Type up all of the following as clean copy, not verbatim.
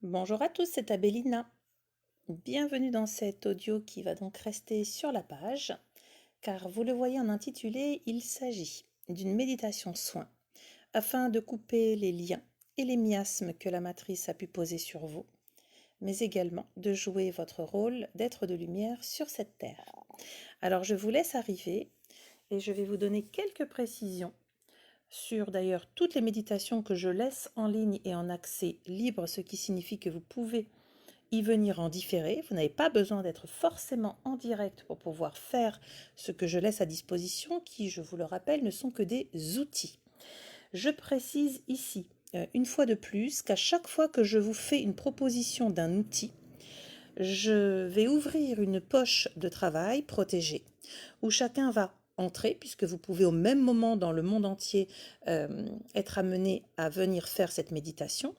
Bonjour à tous, c'est Abélina. Bienvenue dans cet audio qui va donc rester sur la page, car vous le voyez en intitulé, il s'agit d'une méditation soin afin de couper les liens et les miasmes que la matrice a pu poser sur vous, mais également de jouer votre rôle d'être de lumière sur cette terre. Alors je vous laisse arriver et je vais vous donner quelques précisions sur d'ailleurs toutes les méditations que je laisse en ligne et en accès libre, ce qui signifie que vous pouvez y venir en différé. Vous n'avez pas besoin d'être forcément en direct pour pouvoir faire ce que je laisse à disposition, qui, je vous le rappelle, ne sont que des outils. Je précise ici, une fois de plus, qu'à chaque fois que je vous fais une proposition d'un outil, je vais ouvrir une poche de travail protégée où chacun va entrer, puisque vous pouvez au même moment dans le monde entier être amené à venir faire cette méditation.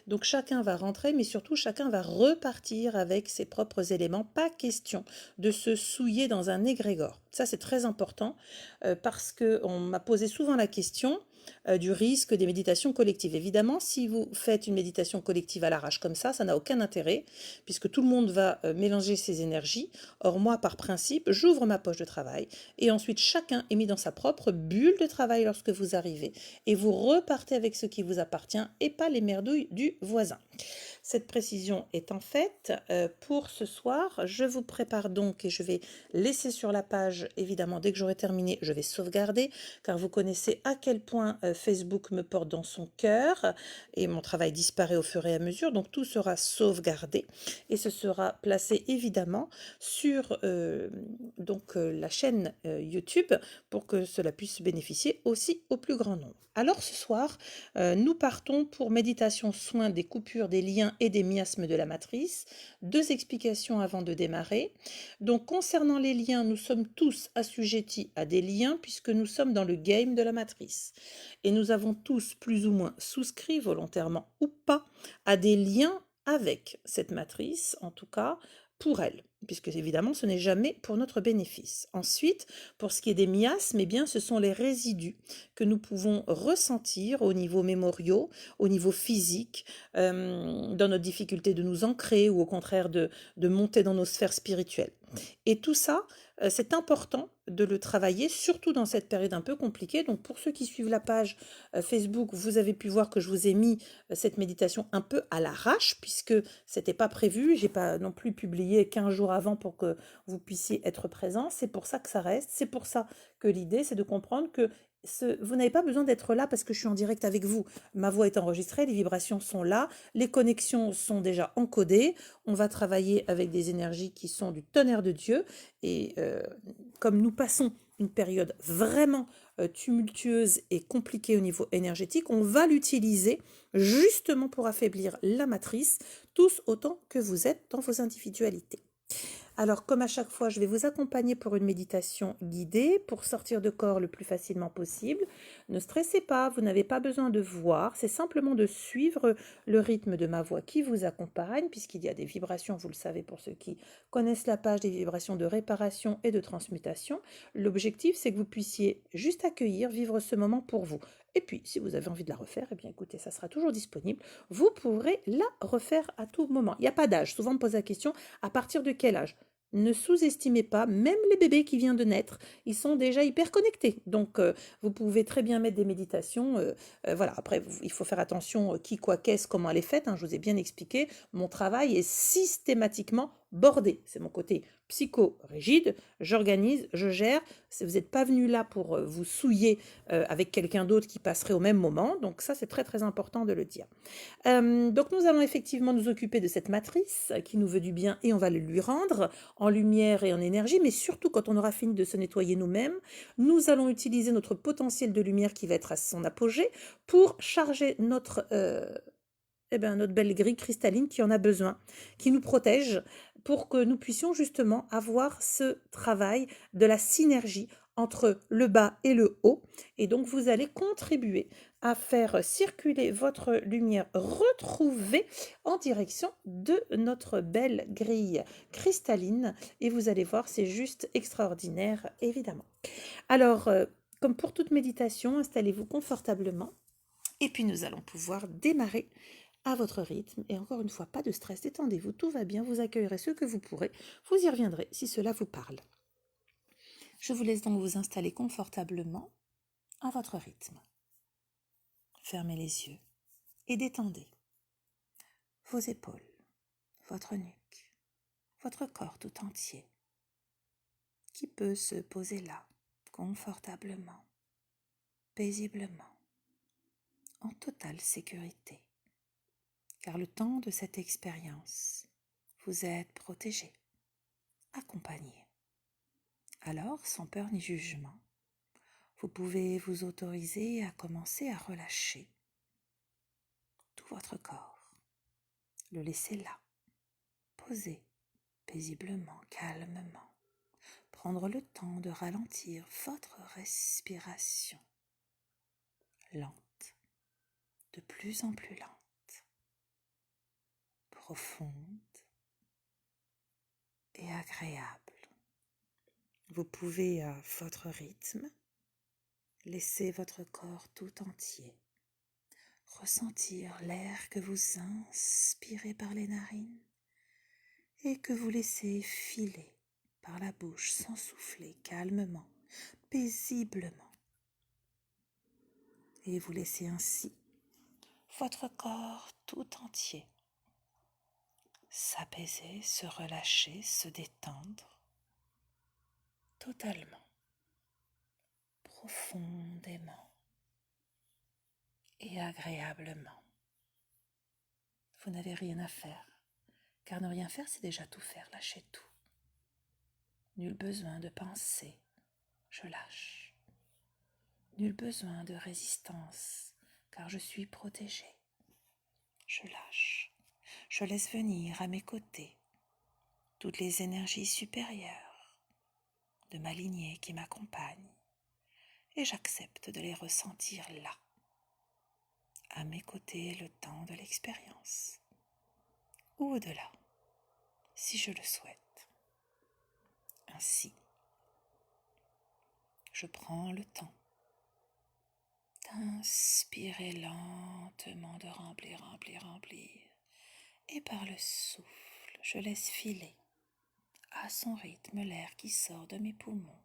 Donc chacun va rentrer, mais surtout chacun va repartir avec ses propres éléments. Pas question de se souiller dans un égrégore. Ça, c'est très important parce qu'on m'a posé souvent la question du risque des méditations collectives. Évidemment, si vous faites une méditation collective à l'arrache comme ça n'a aucun intérêt, puisque tout le monde va mélanger ses énergies. Or, moi, par principe, j'ouvre ma poche de travail, et ensuite chacun est mis dans sa propre bulle de travail lorsque vous arrivez, et vous repartez avec ce qui vous appartient, et pas les merdouilles du voisin. Cette précision étant faite, pour ce soir, je vous prépare donc, et je vais laisser sur la page, évidemment, dès que j'aurai terminé, je vais sauvegarder, car vous connaissez à quel point Facebook me porte dans son cœur, et mon travail disparaît au fur et à mesure, donc tout sera sauvegardé, et ce sera placé évidemment sur la chaîne YouTube, pour que cela puisse bénéficier aussi au plus grand nombre. Alors ce soir, nous partons pour méditation soin des coupures des liens et des miasmes de la matrice. 2 explications avant de démarrer. Donc concernant les liens, nous sommes tous assujettis à des liens puisque nous sommes dans le game de la matrice. Et nous avons tous plus ou moins souscrit, volontairement ou pas, à des liens avec cette matrice, en tout cas pour elle, puisque évidemment ce n'est jamais pour notre bénéfice. Ensuite, pour ce qui est des miasmes, eh bien, ce sont les résidus que nous pouvons ressentir au niveau mémoriaux, au niveau physique, dans notre difficulté de nous ancrer ou au contraire de monter dans nos sphères spirituelles. Et tout ça, c'est important de le travailler, surtout dans cette période un peu compliquée. Donc pour ceux qui suivent la page Facebook, vous avez pu voir que je vous ai mis cette méditation un peu à l'arrache, puisque c'était pas prévu. J'ai pas non plus publié 15 jours avant pour que vous puissiez être présents. C'est pour ça que ça reste. C'est pour ça que l'idée, c'est de comprendre que vous n'avez pas besoin d'être là parce que je suis en direct avec vous. Ma voix est enregistrée, les vibrations sont là, les connexions sont déjà encodées. On va travailler avec des énergies qui sont du tonnerre de Dieu. Et comme nous passons une période vraiment tumultueuse et compliquée au niveau énergétique, on va l'utiliser justement pour affaiblir la matrice, tous autant que vous êtes dans vos individualités. Alors, comme à chaque fois, je vais vous accompagner pour une méditation guidée pour sortir de corps le plus facilement possible. Ne stressez pas, vous n'avez pas besoin de voir, c'est simplement de suivre le rythme de ma voix qui vous accompagne, puisqu'il y a des vibrations, vous le savez pour ceux qui connaissent la page, des vibrations de réparation et de transmutation. L'objectif, c'est que vous puissiez juste accueillir, vivre ce moment pour vous. Et puis, si vous avez envie de la refaire, eh bien écoutez, ça sera toujours disponible. Vous pourrez la refaire à tout moment. Il n'y a pas d'âge. Souvent, on me pose la question, à partir de quel âge? Ne sous-estimez pas, même les bébés qui viennent de naître, ils sont déjà hyper connectés. Donc, vous pouvez très bien mettre des méditations. Voilà. Après, il faut faire attention qui, quoi, qu'est-ce, comment elle est faite. Je vous ai bien expliqué. Mon travail est systématiquement bordé. C'est mon côté psycho-rigide. J'organise, je gère. Vous n'êtes pas venu là pour vous souiller avec quelqu'un d'autre qui passerait au même moment. Donc, ça, c'est très, très important de le dire. Donc nous allons effectivement nous occuper de cette matrice qui nous veut du bien et on va le lui rendre en lumière et en énergie, mais surtout quand on aura fini de se nettoyer nous-mêmes, nous allons utiliser notre potentiel de lumière qui va être à son apogée pour charger notre belle grille cristalline qui en a besoin, qui nous protège pour que nous puissions justement avoir ce travail de la synergie entre le bas et le haut. Et donc, vous allez contribuer à faire circuler votre lumière retrouvée en direction de notre belle grille cristalline. Et vous allez voir, c'est juste extraordinaire, évidemment. Alors, comme pour toute méditation, installez-vous confortablement. Et puis, nous allons pouvoir démarrer à votre rythme. Et encore une fois, pas de stress, détendez-vous, tout va bien, vous accueillerez ce que vous pourrez, vous y reviendrez si cela vous parle. Je vous laisse donc vous installer confortablement à votre rythme. Fermez les yeux et détendez vos épaules, votre nuque, votre corps tout entier, qui peut se poser là, confortablement, paisiblement, en totale sécurité. Car le temps de cette expérience, vous êtes protégé, accompagné. Alors, sans peur ni jugement, vous pouvez vous autoriser à commencer à relâcher tout votre corps, le laisser là, posé, paisiblement, calmement, prendre le temps de ralentir votre respiration, lente, de plus en plus lente, profonde et agréable. Vous pouvez, à votre rythme, laisser votre corps tout entier ressentir l'air que vous inspirez par les narines et que vous laissez filer par la bouche sans souffler, calmement, paisiblement. Et vous laissez ainsi votre corps tout entier s'apaiser, se relâcher, se détendre totalement, profondément et agréablement. Vous n'avez rien à faire, car ne rien faire, c'est déjà tout faire, lâchez tout. Nul besoin de penser, je lâche. Nul besoin de résistance, car je suis protégée. Je lâche. Je laisse venir à mes côtés toutes les énergies supérieures de ma lignée qui m'accompagnent, et j'accepte de les ressentir là, à mes côtés le temps de l'expérience, ou au-delà, si je le souhaite. Ainsi, je prends le temps d'inspirer lentement, de remplir, et par le souffle, je laisse filer à son rythme l'air qui sort de mes poumons,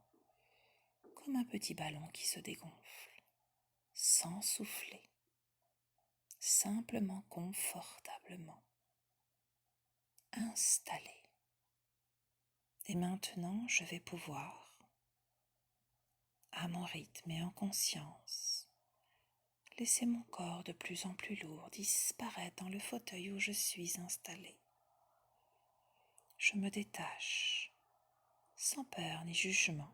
comme un petit ballon qui se dégonfle, sans souffler, simplement confortablement installé. Et maintenant, je vais pouvoir, à mon rythme et en conscience, laisser mon corps de plus en plus lourd disparaître dans le fauteuil où je suis installée. Je me détache, sans peur ni jugement.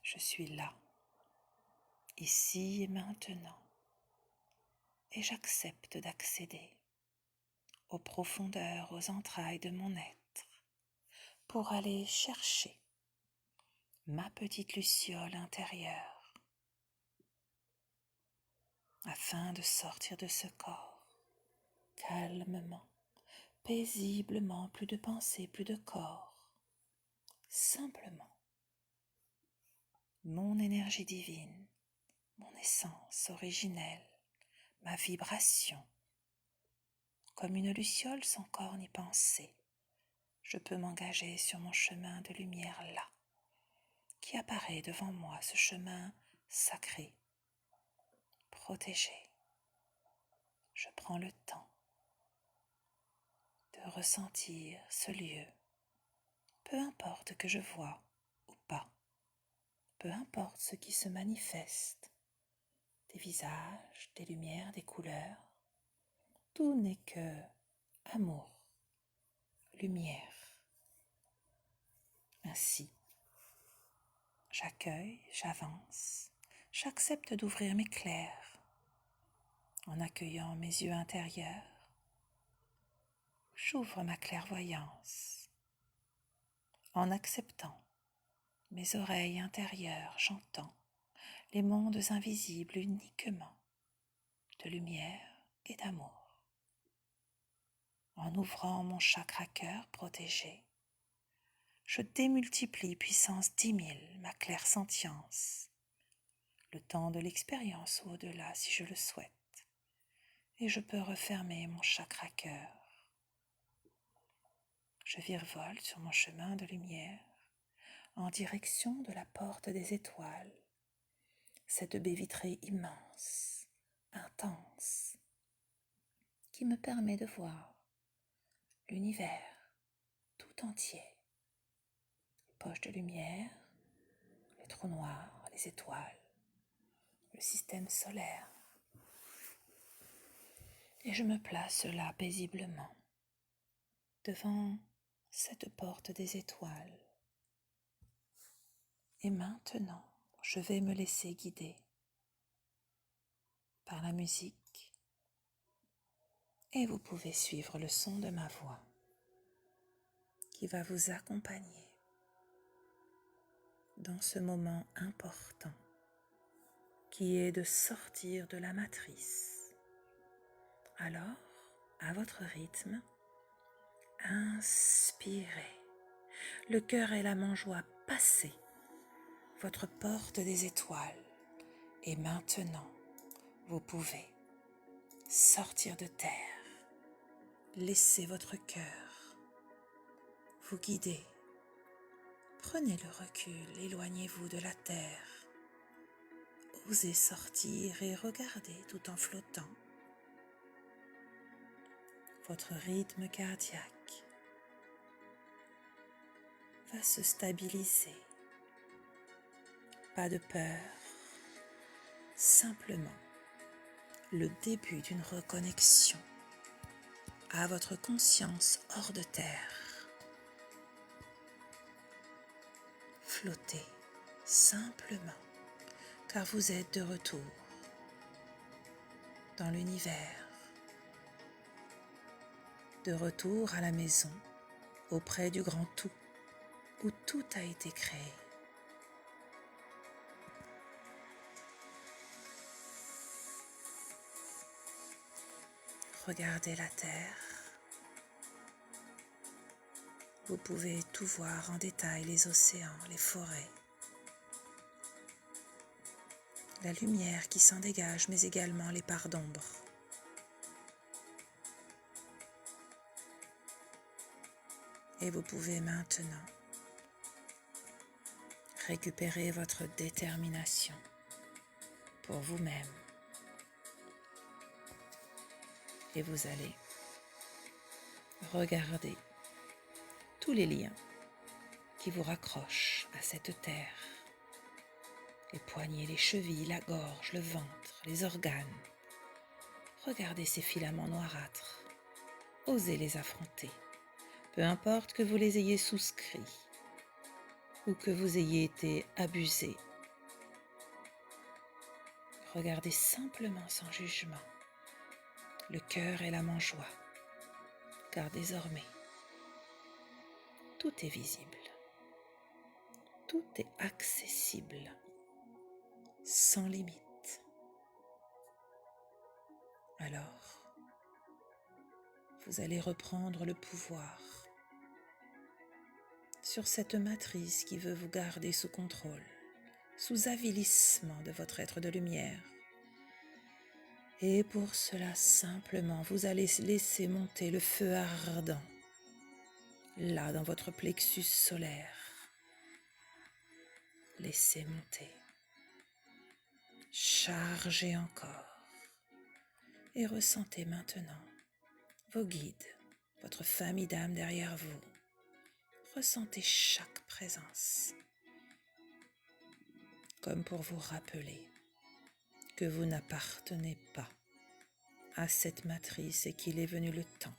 Je suis là, ici et maintenant, et j'accepte d'accéder aux profondeurs, aux entrailles de mon être, pour aller chercher ma petite luciole intérieure, afin de sortir de ce corps, calmement, paisiblement, plus de pensée, plus de corps, simplement mon énergie divine, mon essence originelle, ma vibration, comme une luciole sans corps ni pensée. Je peux m'engager sur mon chemin de lumière là, qui apparaît devant moi, ce chemin sacré, protégé. Je prends le temps de ressentir ce lieu, peu importe que je vois ou pas, peu importe ce qui se manifeste, des visages, des lumières, des couleurs, tout n'est que amour, lumière. Ainsi, j'accueille, j'avance, j'accepte d'ouvrir mes clairs en accueillant mes yeux intérieurs. J'ouvre ma clairvoyance en acceptant mes oreilles intérieures. J'entends les mondes invisibles uniquement de lumière et d'amour. En ouvrant mon chakra cœur protégé, je démultiplie puissance 10 000 ma clairsentience, le temps de l'expérience ou au-delà si je le souhaite, et je peux refermer mon chakra cœur. Je virevolte sur mon chemin de lumière en direction de la porte des étoiles, cette baie vitrée immense, intense, qui me permet de voir l'univers tout entier. Les poches de lumière, les trous noirs, les étoiles, le système solaire. Et je me place là paisiblement, devant cette porte des étoiles. Et maintenant, je vais me laisser guider par la musique et vous pouvez suivre le son de ma voix qui va vous accompagner dans ce moment important qui est de sortir de la matrice. Alors, à votre rythme, inspirez. Le cœur et la mangeoire passez votre porte des étoiles et maintenant, vous pouvez sortir de terre. Laissez votre cœur vous guider. Prenez le recul, éloignez-vous de la terre. Osez sortir et regardez tout en flottant. Votre rythme cardiaque va se stabiliser. Pas de peur, simplement le début d'une reconnexion à votre conscience hors de terre. Flottez simplement, car vous êtes de retour dans l'univers, de retour à la maison, auprès du grand tout, où tout a été créé. Regardez la terre. Vous pouvez tout voir en détail, les océans, les forêts, la lumière qui s'en dégage, mais également les parts d'ombre. Et vous pouvez maintenant récupérer votre détermination pour vous-même. Et vous allez regarder tous les liens qui vous raccrochent à cette terre. Les poignets, les chevilles, la gorge, le ventre, les organes. Regardez ces filaments noirâtres. Osez les affronter. Peu importe que vous les ayez souscrits ou que vous ayez été abusé. Regardez simplement sans jugement le cœur et la mangeoire, car désormais, tout est visible, tout est accessible, sans limite. Alors, vous allez reprendre le pouvoir sur cette matrice qui veut vous garder sous contrôle, sous avilissement de votre être de lumière. Et pour cela, simplement, vous allez laisser monter le feu ardent, là dans votre plexus solaire. Laissez monter. Chargez encore. Et ressentez maintenant vos guides, votre famille d'âme derrière vous. Ressentez chaque présence, comme pour vous rappeler que vous n'appartenez pas à cette matrice et qu'il est venu le temps,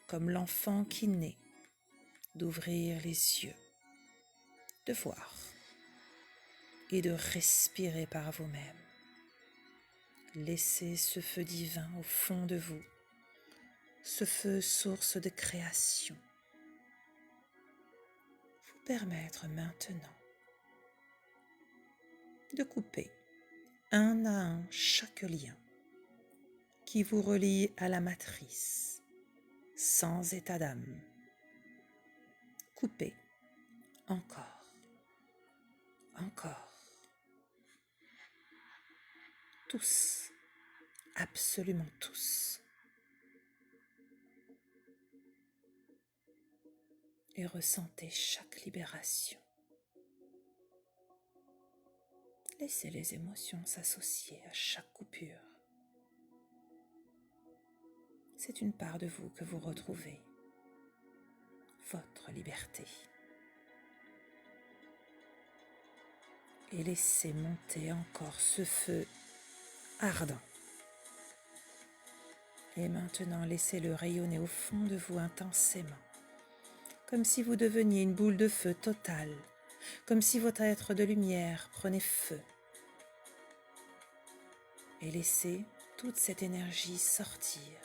comme l'enfant qui naît, d'ouvrir les yeux, de voir et de respirer par vous-même. Laissez ce feu divin au fond de vous, ce feu source de création, vous permettre maintenant de couper un à un chaque lien qui vous relie à la matrice, sans état d'âme. Coupez encore, encore. Tous absolument tous. Et ressentez chaque libération. Laissez les émotions s'associer à chaque coupure. C'est une part de vous que vous retrouvez, votre liberté. Et laissez monter encore ce feu ardent. Et maintenant, laissez-le rayonner au fond de vous intensément, comme si vous deveniez une boule de feu totale, comme si votre être de lumière prenait feu. Et laissez toute cette énergie sortir,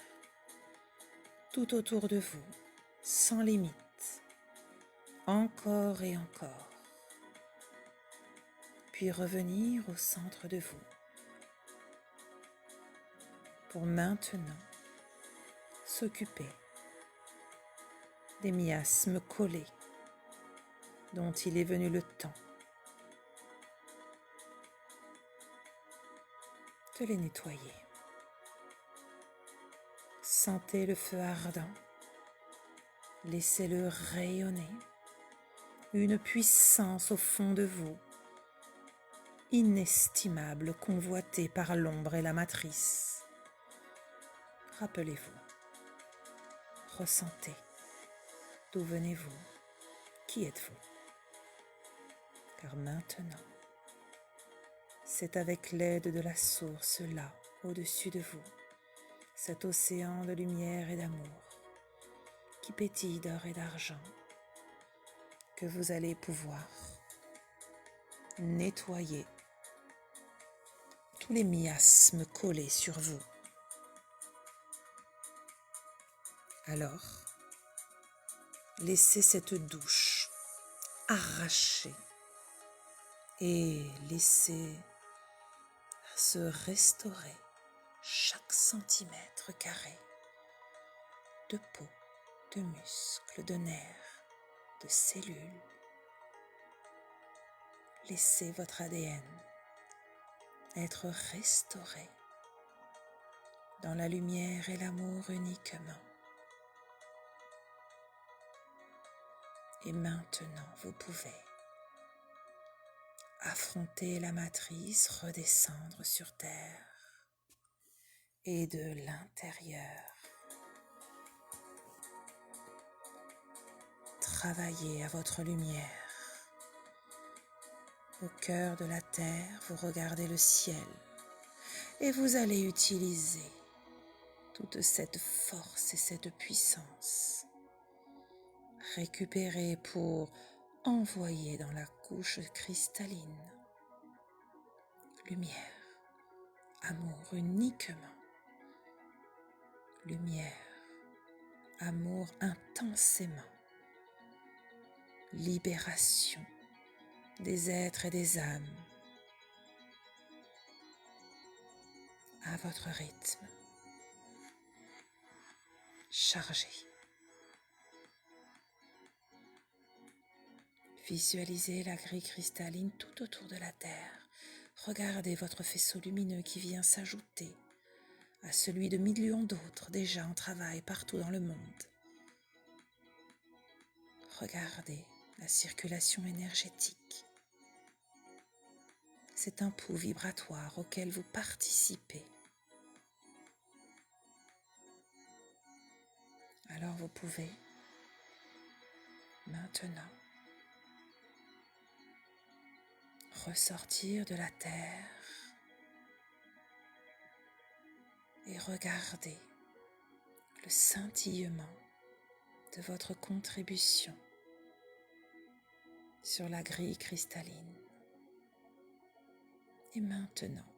tout autour de vous, sans limite, encore et encore, puis revenir au centre de vous, pour maintenant s'occuper des miasmes collés dont il est venu le temps de les nettoyer. Sentez le feu ardent, laissez-le rayonner, une puissance au fond de vous, inestimable, convoitée par l'ombre et la matrice. Rappelez-vous, ressentez, d'où venez-vous, qui êtes-vous? Car maintenant, c'est avec l'aide de la source là, au-dessus de vous, cet océan de lumière et d'amour qui pétille d'or et d'argent, que vous allez pouvoir nettoyer tous les miasmes collés sur vous. Alors, laissez cette douche arracher et laissez se restaurer chaque centimètre carré de peau, de muscles, de nerfs, de cellules. Laissez votre ADN être restauré dans la lumière et l'amour uniquement. Et maintenant, vous pouvez affronter la matrice, redescendre sur terre et de l'intérieur. Travaillez à votre lumière. Au cœur de la terre, vous regardez le ciel et vous allez utiliser toute cette force et cette puissance récupérée pour envoyer dans la couche cristalline lumière, amour uniquement, lumière, amour intensément, libération des êtres et des âmes à votre rythme, chargé. Visualisez la grille cristalline tout autour de la Terre. Regardez votre faisceau lumineux qui vient s'ajouter à celui de millions d'autres déjà en travail partout dans le monde. Regardez la circulation énergétique. C'est un pouls vibratoire auquel vous participez. Alors vous pouvez maintenant ressortir de la terre et regarder le scintillement de votre contribution sur la grille cristalline. Et maintenant,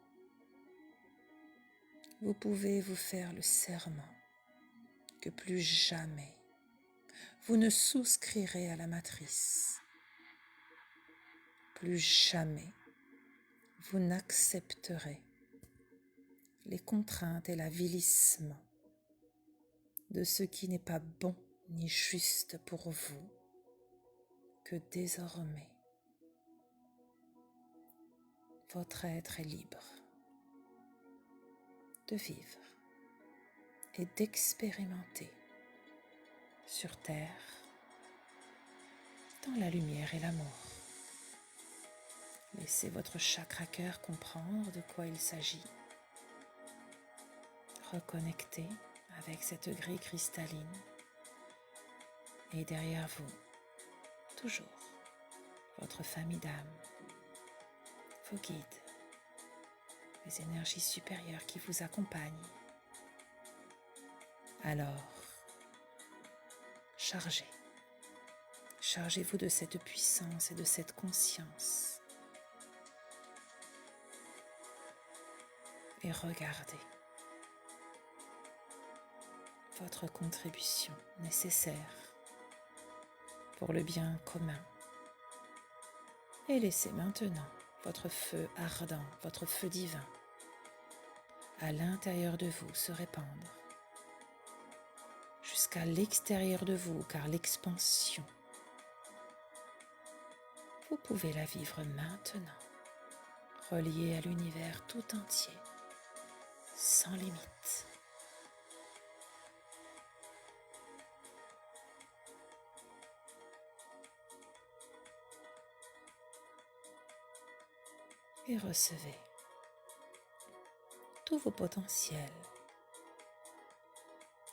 vous pouvez vous faire le serment que plus jamais vous ne souscrirez à la matrice. Plus jamais vous n'accepterez les contraintes et l'avilissement de ce qui n'est pas bon ni juste pour vous, que désormais votre être est libre de vivre et d'expérimenter sur Terre dans la lumière et l'amour. Laissez votre chakra cœur comprendre de quoi il s'agit. Reconnectez avec cette grille cristalline et derrière vous, toujours, votre famille d'âme, vos guides, les énergies supérieures qui vous accompagnent. Alors, chargez-vous de cette puissance et de cette conscience et regardez votre contribution nécessaire pour le bien commun et laissez maintenant votre feu ardent, votre feu divin à l'intérieur de vous se répandre jusqu'à l'extérieur de vous, car l'expansion, vous pouvez la vivre maintenant, reliée à l'univers tout entier, sans limite. Et recevez tous vos potentiels,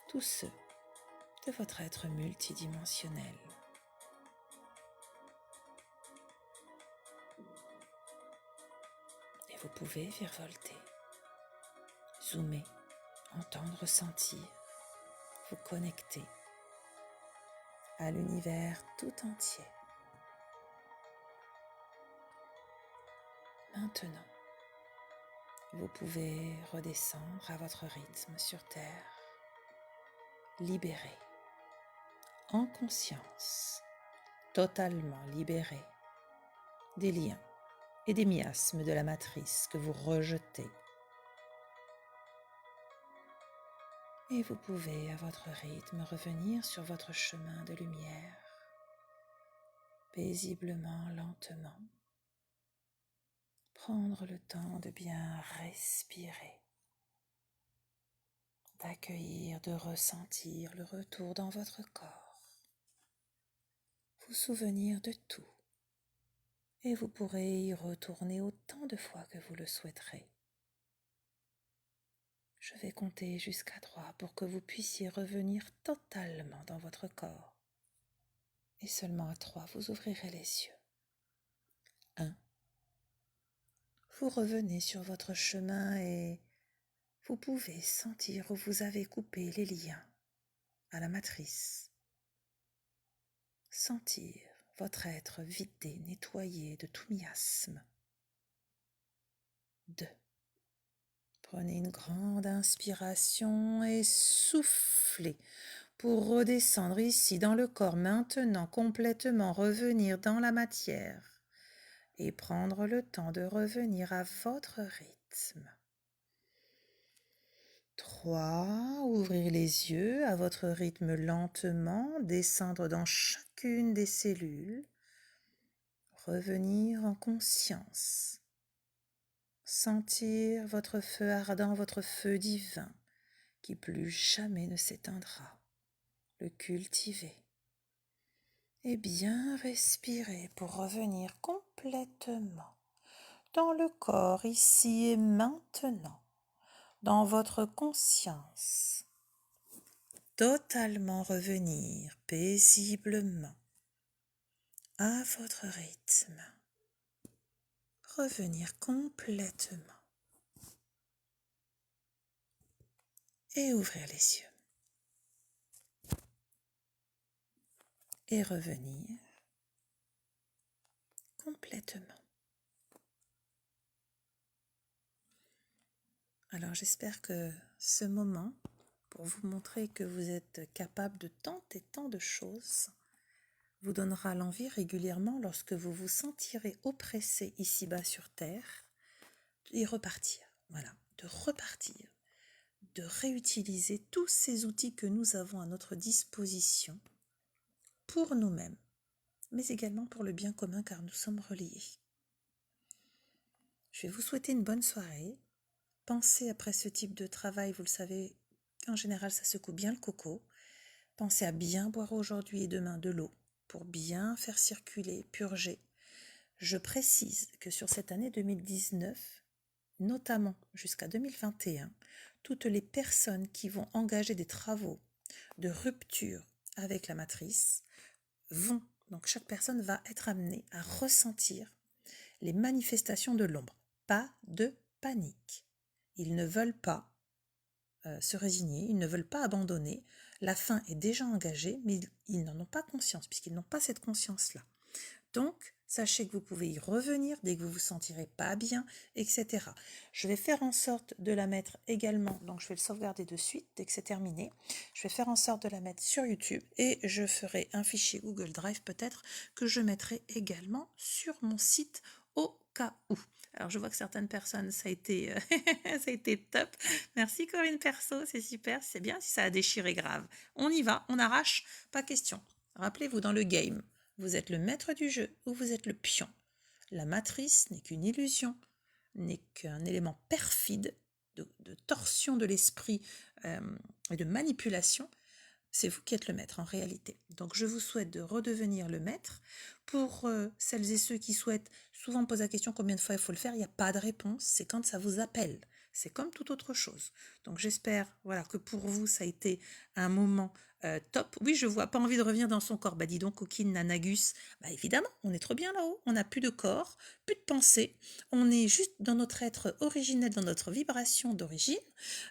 tous ceux de votre être multidimensionnel. Et vous pouvez virevolter, zoomer, entendre, sentir, vous connecter à l'univers tout entier. Maintenant, vous pouvez redescendre à votre rythme sur Terre, libéré, en conscience, totalement libéré des liens et des miasmes de la matrice que vous rejetez. Et vous pouvez à votre rythme revenir sur votre chemin de lumière, paisiblement, lentement, prendre le temps de bien respirer, d'accueillir, de ressentir le retour dans votre corps, vous souvenir de tout, et vous pourrez y retourner autant de fois que vous le souhaiterez. Je vais compter jusqu'à 3 pour que vous puissiez revenir totalement dans votre corps. Et seulement à 3, vous ouvrirez les yeux. 1. Vous revenez sur votre chemin et vous pouvez sentir où vous avez coupé les liens à la matrice. Sentir votre être vidé, nettoyé de tout miasme. 2. Prenez une grande inspiration et soufflez pour redescendre ici dans le corps maintenant, complètement revenir dans la matière et prendre le temps de revenir à votre rythme. 3. Ouvrir les yeux à votre rythme lentement, descendre dans chacune des cellules, revenir en conscience. Sentir votre feu ardent, votre feu divin, qui plus jamais ne s'éteindra. Le cultiver. Et bien respirer pour revenir complètement dans le corps, ici et maintenant, dans votre conscience. Totalement revenir paisiblement à votre rythme. Revenir complètement. Et ouvrir les yeux. Et revenir complètement. Alors j'espère que ce moment, pour vous montrer que vous êtes capable de tant et tant de choses, vous donnera l'envie régulièrement, lorsque vous vous sentirez oppressé ici-bas sur Terre, d'y repartir. Voilà, de repartir, de réutiliser tous ces outils que nous avons à notre disposition pour nous-mêmes, mais également pour le bien commun, car nous sommes reliés. Je vais vous souhaiter une bonne soirée. pensez après ce type de travail, vous le savez, en général ça secoue bien le coco. Pensez à bien boire aujourd'hui et demain de l'eau pour bien faire circuler, purger. Je précise que sur cette année 2019, notamment jusqu'à 2021, toutes les personnes qui vont engager des travaux de rupture avec la matrice donc chaque personne va être amenée à ressentir les manifestations de l'ombre. Pas de panique. Ils ne veulent pas se résigner, ils ne veulent pas abandonner. La fin est déjà engagée, mais ils n'en ont pas conscience, puisqu'ils n'ont pas cette conscience-là. Donc, sachez que vous pouvez y revenir dès que vous vous sentirez pas bien, etc. Je vais faire en sorte de la mettre également, donc je vais le sauvegarder de suite dès que c'est terminé. Je vais faire en sorte de la mettre sur YouTube et je ferai un fichier Google Drive peut-être que je mettrai également sur mon site au cas où. Alors je vois que certaines personnes, ça a été, ça a été top. Merci Corinne Perso, c'est super, c'est bien si ça a déchiré grave. On y va, on arrache, pas question. Rappelez-vous dans le game. Vous êtes le maître du jeu ou vous êtes le pion. La matrice n'est qu'une illusion, n'est qu'un élément perfide de torsion de l'esprit et de manipulation. C'est vous qui êtes le maître en réalité. Donc je vous souhaite de redevenir le maître. Pour celles et ceux qui souhaitent, souvent on pose la question combien de fois il faut le faire, il n'y a pas de réponse, c'est quand ça vous appelle. C'est comme toute autre chose. Donc j'espère que pour vous ça a été un moment top. Oui, je vois, pas envie de revenir dans son corps. Bah dis donc, coquine Nanagus. Bah évidemment, on est trop bien là-haut. On n'a plus de corps, plus de pensée. On est juste dans notre être originel, dans notre vibration d'origine.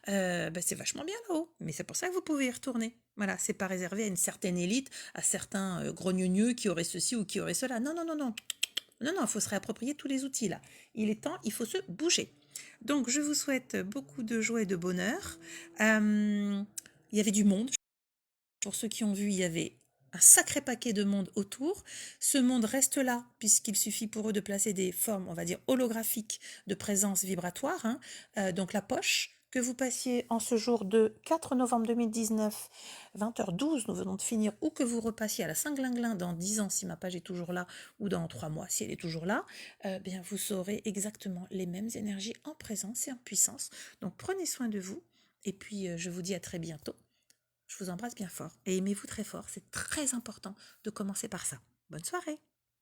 C'est vachement bien là-haut. Mais c'est pour ça que vous pouvez y retourner. Voilà, c'est pas réservé à une certaine élite, à certains grognonieux qui auraient ceci ou qui auraient cela. Non, non, non, non. Non, non, il faut se réapproprier tous les outils là. Il est temps, il faut se bouger. Donc, je vous souhaite beaucoup de joie et de bonheur. Il y avait du monde. Pour ceux qui ont vu, il y avait un sacré paquet de monde autour. Ce monde reste là, puisqu'il suffit pour eux de placer des formes, on va dire, holographiques de présence vibratoire. Donc la poche, que vous passiez en ce jour de 4 novembre 2019, 20h12, nous venons de finir, ou que vous repassiez à la Saint-Glinglin dans 10 ans, si ma page est toujours là, ou dans 3 mois, si elle est toujours là, bien vous saurez exactement les mêmes énergies en présence et en puissance. Donc prenez soin de vous, et puis je vous dis à très bientôt. Je vous embrasse bien fort et aimez-vous très fort. C'est très important de commencer par ça. Bonne soirée!